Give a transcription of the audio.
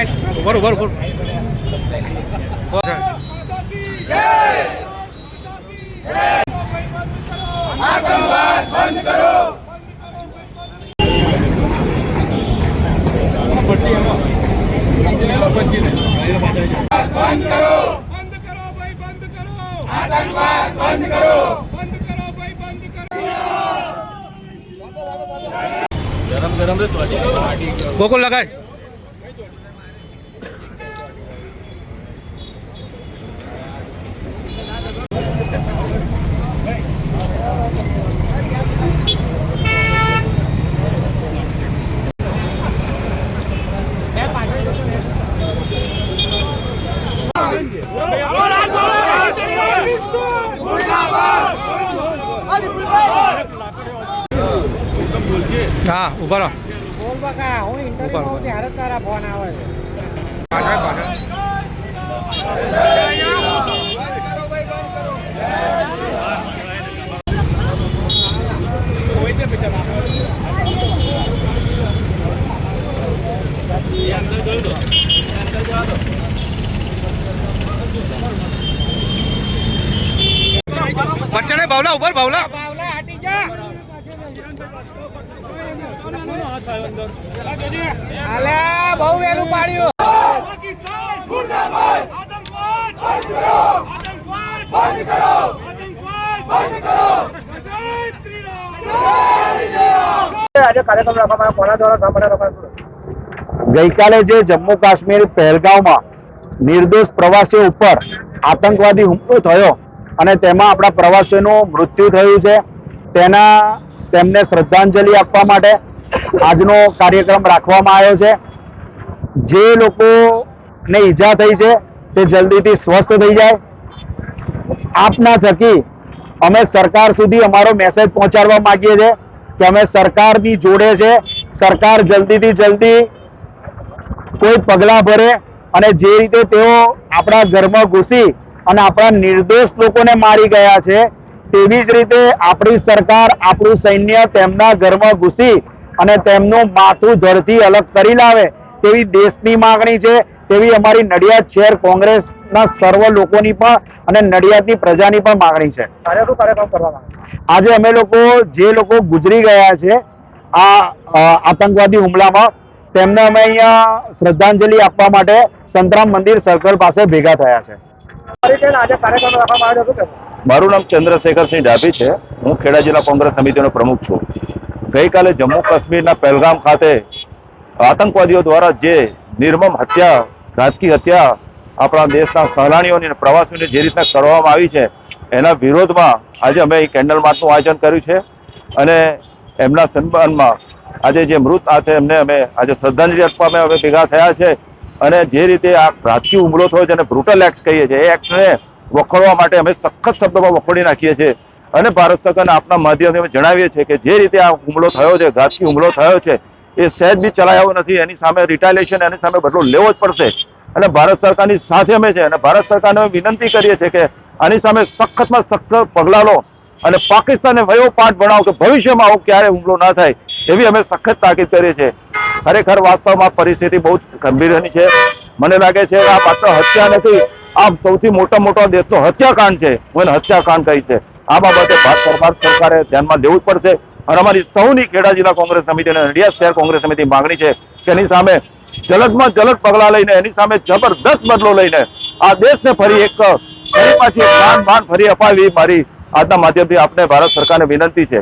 ऊपर ऊपर ऊपर आतंकवाद बंद करो। बंद करो भाई बंद करो। आतंकवाद बंद करो। बंद करो भाई बंद करो। गरम गरम रे गोकुल लगाए हाँ ऊपर બોલ બકા હું ઇન્ટરવ્યુ માં ત્યારે તારા ફોન આવે છે बच्चा ने बावला ऊपर बावला બાવલા હટી જા અલે બહુ વેલું પાડ્યું पाकिस्तान मुर्दाबाद। आतंकवाद बंद करो। आतंकवाद बंद करो। आतंकवाद बंद करो। जय श्री राम। जय श्री राम। આજે કાર્યક્રમ રાખવામાં કોના દ્વારા સાંભળે રખાય ગઈકાલે જે જમ્મુ કાશ્મીર પહેલગામમાં નિર્દોષ પ્રવાસીઓ ઉપર આતંકવાદી હુમલો થયો અને તેમાં આપણા પ્રવાસીઓનું મૃત્યુ થયું છે તેમને શ્રદ્ધાંજલિ આપવા માટે આજનો કાર્યક્રમ રાખવામાં આવ્યો છે। જે લોકોને ઈજા થઈ છે તે જલ્દીથી સ્વસ્થ થઈ જાય। આપના થકી અમે સરકાર સુધી અમારો મેસેજ પહોંચાડવા માંગીએ છીએ કે અમે સરકારની જોડે છે। સરકાર જલ્દીથી જલ્દી કોઈ પગલાં ભરે અને જે રીતે તેઓ આપણા ઘરમાં ઘૂસી અને આપણા નિર્દોષ લોકોને મારી ગયા છે તેવી જ રીતે આપણી સરકાર આપણું સૈન્ય તેમના ઘરમાં ઘૂસી અને તેમનું માથું ધરથી અલગ કરી લાવે તેવી દેશની માંગણી છે। તેવી અમારી નડિયાદ શહેર કોંગ્રેસના સર્વ લોકોની પણ અને નડિયાદની પ્રજાની પણ માંગણી છે। કાર્યક્રમ કરવામાં આજે અમે લોકો જે લોકો ગુજરી ગયા છે આ આતંકવાદી હુમલામાં તેમને અમે અહીંયા શ્રદ્ધાંજલિ આપવા માટે સંતરામ મંદિર સર્કલ પાસે ભેગા થયા છે। આજે કાર્યક્રમ રાખવામાં આવ્યો હતો મારું નામ ચંદ્રશેખરસિંહ ડાભી છે। હું ખેડા જિલ્લા કોંગ્રેસ સમિતિનો પ્રમુખ છું। ગઈકાલે જમ્મુ કાશ્મીરના પહેલગામ ખાતે આતંકવાદીઓ દ્વારા જે નિર્મમ હત્યા ઘાતકી હત્યા આપણા દેશના સહેલાણીઓની અને પ્રવાસીઓની જે રીતના કરવામાં આવી છે એના વિરોધમાં આજે અમે કેન્ડલ માર્ચનું આયોજન કર્યું છે અને એમના સન્માનમાં આજે જે મૃત છે એમને અમે આજે શ્રદ્ધાંજલિ આપવા અમે ભેગા થયા છે। અને જે રીતે આ રાજકીય હુમલો થયો છે અને બ્રુટલ એક્ટ કહીએ છીએ એ એક્ટને વખોડવા માટે અમે સખત શબ્દોમાં વખોડી નાખીએ છીએ અને ભારત સરકારને આપના માધ્યમથી અમે જણાવીએ છીએ કે જે રીતે આ હુમલો થયો છે ઘાતકી હુમલો થયો છે એ સહેજ બી ચલાયો નથી। એની સામે રિટાલિએશન એની સામે બદલો લેવો જ પડશે અને ભારત સરકારની સાથે અમે છે અને ભારત સરકારને વિનંતી કરીએ છીએ કે આની સામે સખતમાં સખત પગલાં લો અને પાકિસ્તાનને વયો પાઠ ભણાવો કે ભવિષ્યમાં આવો ક્યારે હુમલો ના થાય એવી અમે સખત તાકીદ કરીએ છીએ। ખરેખર વાસ્તવમાં પરિસ્થિતિ બહુ જ ગંભીરની છે। મને લાગે છે કે આ માત્ર હત્યા નથી, આ સૌથી મોટો દેશનો હત્યાકાંડ છે। હું એને હત્યાકાંડ કહી છે। આ બાબતે ભારત સરકારે ધ્યાનમાં લેવું જ પડશે અને અમારી સૌની ખેડા જિલ્લા કોંગ્રેસ સમિતિ અને નડિયાદ શહેર કોંગ્રેસ સમિતિ માંગણી છે કે એની સામે જલદમાં જલદ પગલાં લઈને એની સામે જબરદસ્ત બદલો લઈને આ દેશને ફરી પાછી એક બાન ફરી અપાવી મારી આજના માધ્યમથી આપને ભારત સરકારને વિનંતી છે।